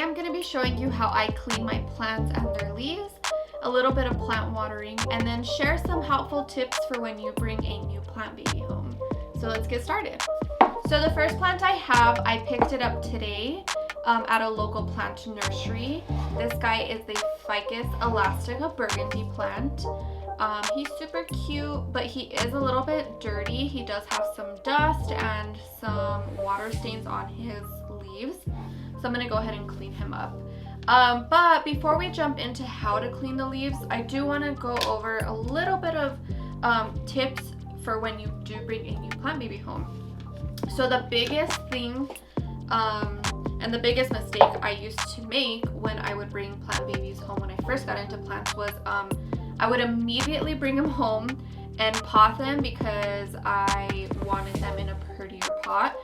I'm going to be showing you how I clean my plants and their leaves, a little bit of plant watering, and then share some helpful tips for when you bring a new plant baby home. So let's get started. So the first plant I have, I picked it up today at a local plant nursery. This guy is the Ficus elastica burgundy plant. He's super cute, but he is a little bit dirty. He does have some dust and some water stains on his leaves. So I'm gonna go ahead and clean him up. But before we jump into how to clean the leaves, I do wanna go over a little bit of tips for when you do bring a new plant baby home. So the biggest thing, and the biggest mistake I used to make when I would bring plant babies home when I first got into plants was I would immediately bring them home and pot them because I wanted them in a prettier pot.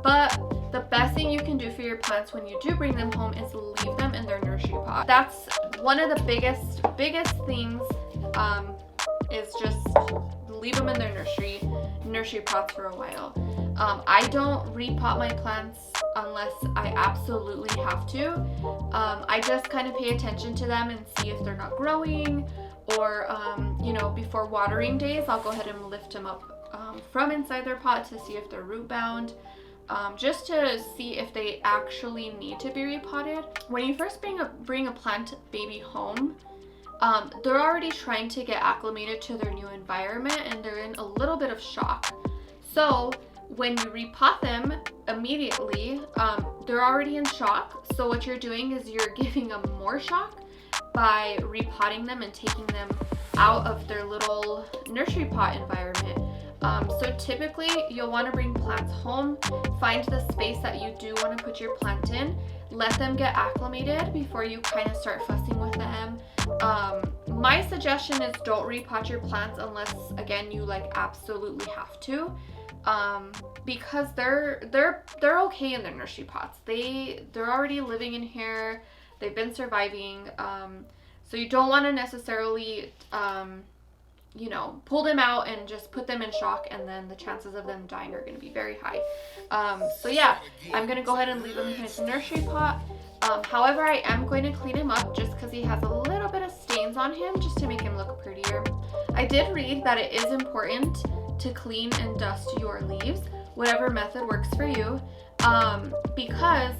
But the best thing you can do for your plants when you do bring them home is leave them in their nursery pot. That's one of the biggest things, is just leave them in their nursery pots for a while. I don't repot my plants unless I absolutely have to. I just kind of pay attention to them and see if they're not growing, or before watering days, I'll go ahead and lift them up from inside their pot to see if they're root bound, just to see if they actually need to be repotted. When you first bring a plant baby home, they're already trying to get acclimated to their new environment and they're in a little bit of shock. So when you repot them immediately, they're already in shock. So what you're doing is you're giving them more shock by repotting them and taking them out of their little nursery pot environment. So typically you'll want to bring plants home, find the space that you do want to put your plant in, let them get acclimated before you kind of start fussing with them. My suggestion is don't repot your plants unless, again, you absolutely have to, because they're okay in their nursery pots. They're already living in here. They've been surviving. So you don't want to necessarily pull them out and just put them in shock, and then the chances of them dying are going to be very high. So yeah, I'm going to go ahead and leave him in his nursery pot. However, I am going to clean him up just because he has a little bit of stains on him, just to make him look prettier. I did read that it is important to clean and dust your leaves, whatever method works for you, because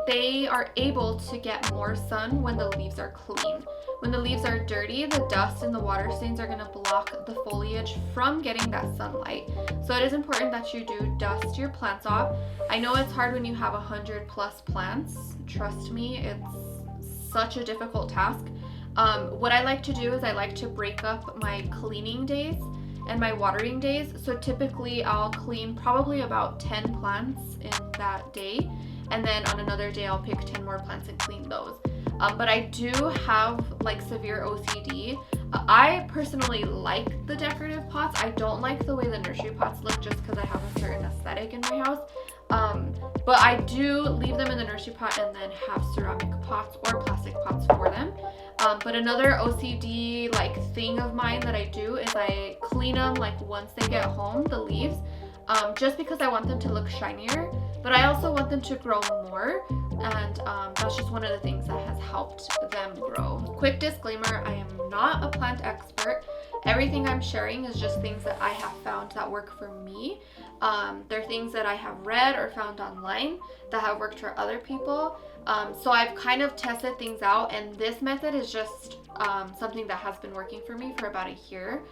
they are able to get more sun when the leaves are clean. When the leaves are dirty, the dust and the water stains are going to block the foliage from getting that sunlight. So it is important that you do dust your plants off. I know it's hard when you have 100+ plants. Trust me, it's such a difficult task. What I like to do is I like to break up my cleaning days and my watering days. So typically I'll clean probably about 10 plants in that day, and then on another day I'll pick 10 more plants and clean those. But I do have severe OCD. I personally like the decorative pots. I don't like the way the nursery pots look just because I have a certain aesthetic in my house. But I do leave them in the nursery pot and then have ceramic pots or plastic pots for them. But another OCD thing of mine that I do is I clean them once they get home, the leaves, just because I want them to look shinier, but I also want them to grow more, and that's just one of the things that has helped them grow. Quick disclaimer, I am not a plant expert. Everything I'm sharing is just things that I have found that work for me. They're things that I have read or found online that have worked for other people. So I've kind of tested things out, and this method is just something that has been working for me for about a year.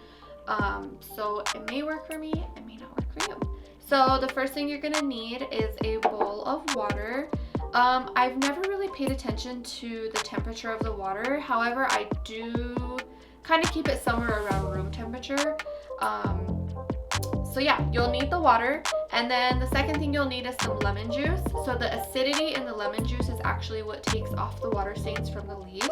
So it may work for me, it may not work for you. So the first thing you're gonna need is a bowl of water. I've never really paid attention to the temperature of the water. However, I do kind of keep it somewhere around room temperature. So yeah, you'll need the water, and then the second thing you'll need is some lemon juice. So the acidity in the lemon juice is actually what takes off the water stains from the leaves.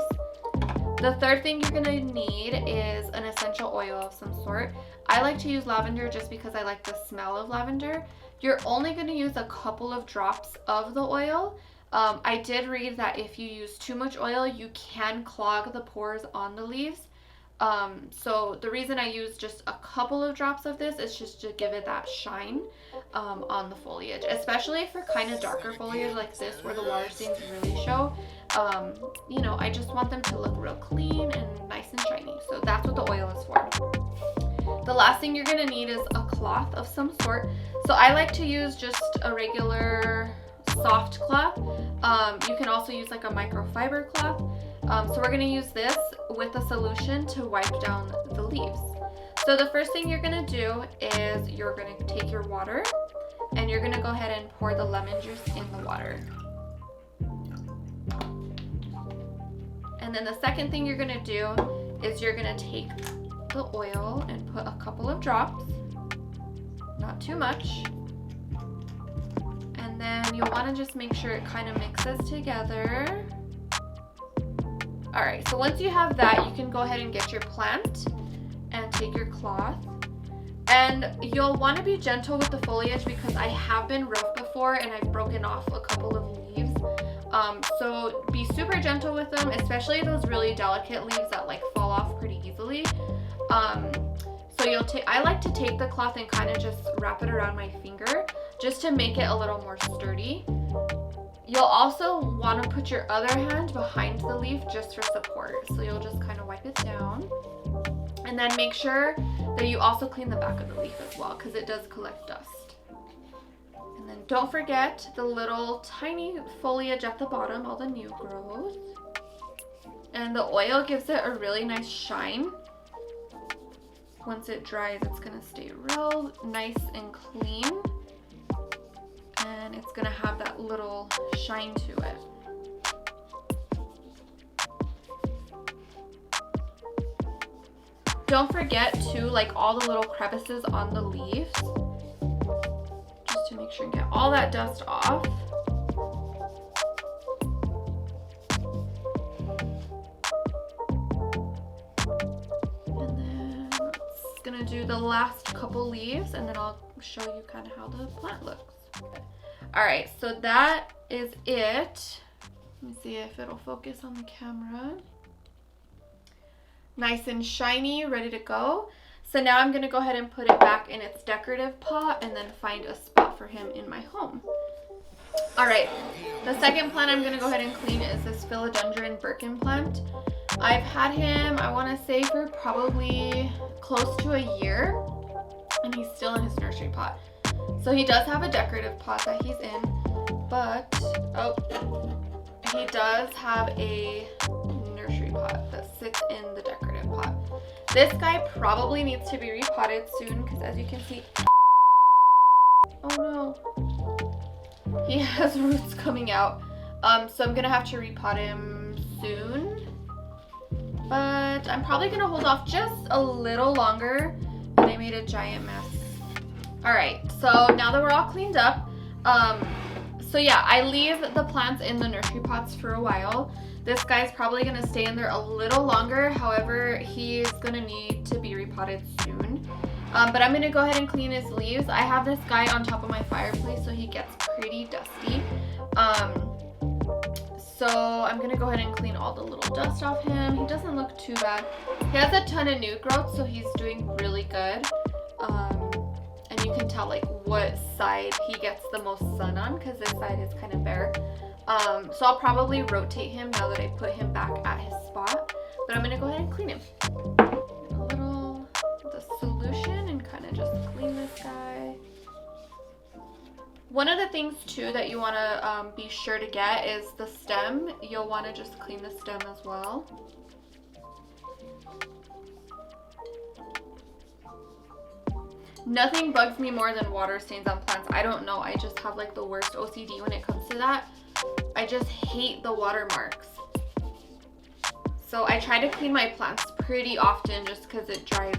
The third thing you're gonna need is an essential oil of some sort. I like to use lavender just because I like the smell of lavender. You're only gonna use a couple of drops of the oil. I did read that if you use too much oil, you can clog the pores on the leaves. So the reason I use just a couple of drops of this is just to give it that shine on the foliage, especially for kind of darker foliage like this where the water stains really show. You know, I just want them to look real clean and nice and shiny. So that's what the oil is for. The last thing you're gonna need is a cloth of some sort. So I like to use just a regular soft cloth. You can also use like a microfiber cloth. So we're gonna use this with a solution to wipe down the leaves. So the first thing you're gonna do is you're gonna take your water and you're gonna go ahead and pour the lemon juice in the water. And then the second thing you're gonna do is you're gonna take the oil and put a couple of drops, not too much. And then you'll wanna just make sure it kind of mixes together. All right, so once you have that, you can go ahead and get your plant and take your cloth. And you'll want to be gentle with the foliage because I have been rough before and I've broken off a couple of leaves. So be super gentle with them, especially those really delicate leaves that like fall off pretty easily. So I like to take the cloth and kind of just wrap it around my finger just to make it a little more sturdy. You'll also want to put your other hand behind the leaf just for support. So you'll just kind of wipe it down. And then make sure that you also clean the back of the leaf as well because it does collect dust. And then don't forget the little tiny foliage at the bottom, all the new growth. And the oil gives it a really nice shine. Once it dries, it's going to stay real nice and clean. And it's gonna have that little shine to it. Don't forget to like all the little crevices on the leaves, just to make sure you get all that dust off. And then it's gonna do the last couple leaves and then I'll show you kind of how the plant looks. All right, so that is it. Let me see if it'll focus on the camera. Nice and shiny, ready to go. So now I'm gonna go ahead and put it back in its decorative pot and then find a spot for him in my home. All right, the second plant I'm gonna go ahead and clean is this philodendron Birkin plant. I've had him, I wanna say for probably close to a year, and he's still in his nursery pot. So he does have a decorative pot that he's in, but he does have a nursery pot that sits in the decorative pot. This guy probably needs to be repotted soon because as you can see, oh no, he has roots coming out. So I'm gonna have to repot him soon, but I'm probably gonna hold off just a little longer. And I made a giant mess. All right, so now that we're all cleaned up, so yeah, I leave the plants in the nursery pots for a while. This guy's probably gonna stay in there a little longer. However, he's gonna need to be repotted soon. But I'm gonna go ahead and clean his leaves. I have this guy on top of my fireplace, so he gets pretty dusty. So I'm gonna go ahead and clean all the little dust off him. He doesn't look too bad. He has a ton of new growth, so he's doing really good. And you can tell like what side he gets the most sun on because this side is kind of bare. So I'll probably rotate him now that I put him back at his spot. But I'm gonna go ahead and clean him. A little the solution and kind of just clean this guy. One of the things too that you want to be sure to get is the stem. You'll want to just clean the stem as well. Nothing bugs me more than water stains on plants. I don't know. I just have like the worst OCD when it comes to that. I just hate the watermarks. So I try to clean my plants pretty often just because it drives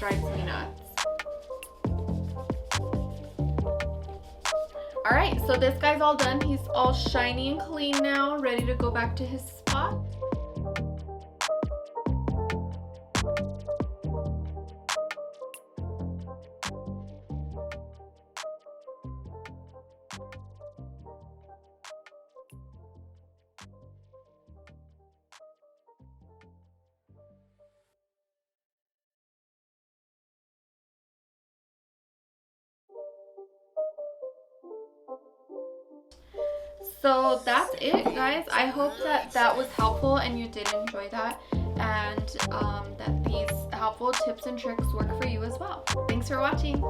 me nuts. All right, so this guy's all done. He's all shiny and clean now, ready to go back to his spot. So that's it, guys. I hope that that was helpful and you did enjoy that, and that these helpful tips and tricks work for you as well. Thanks for watching.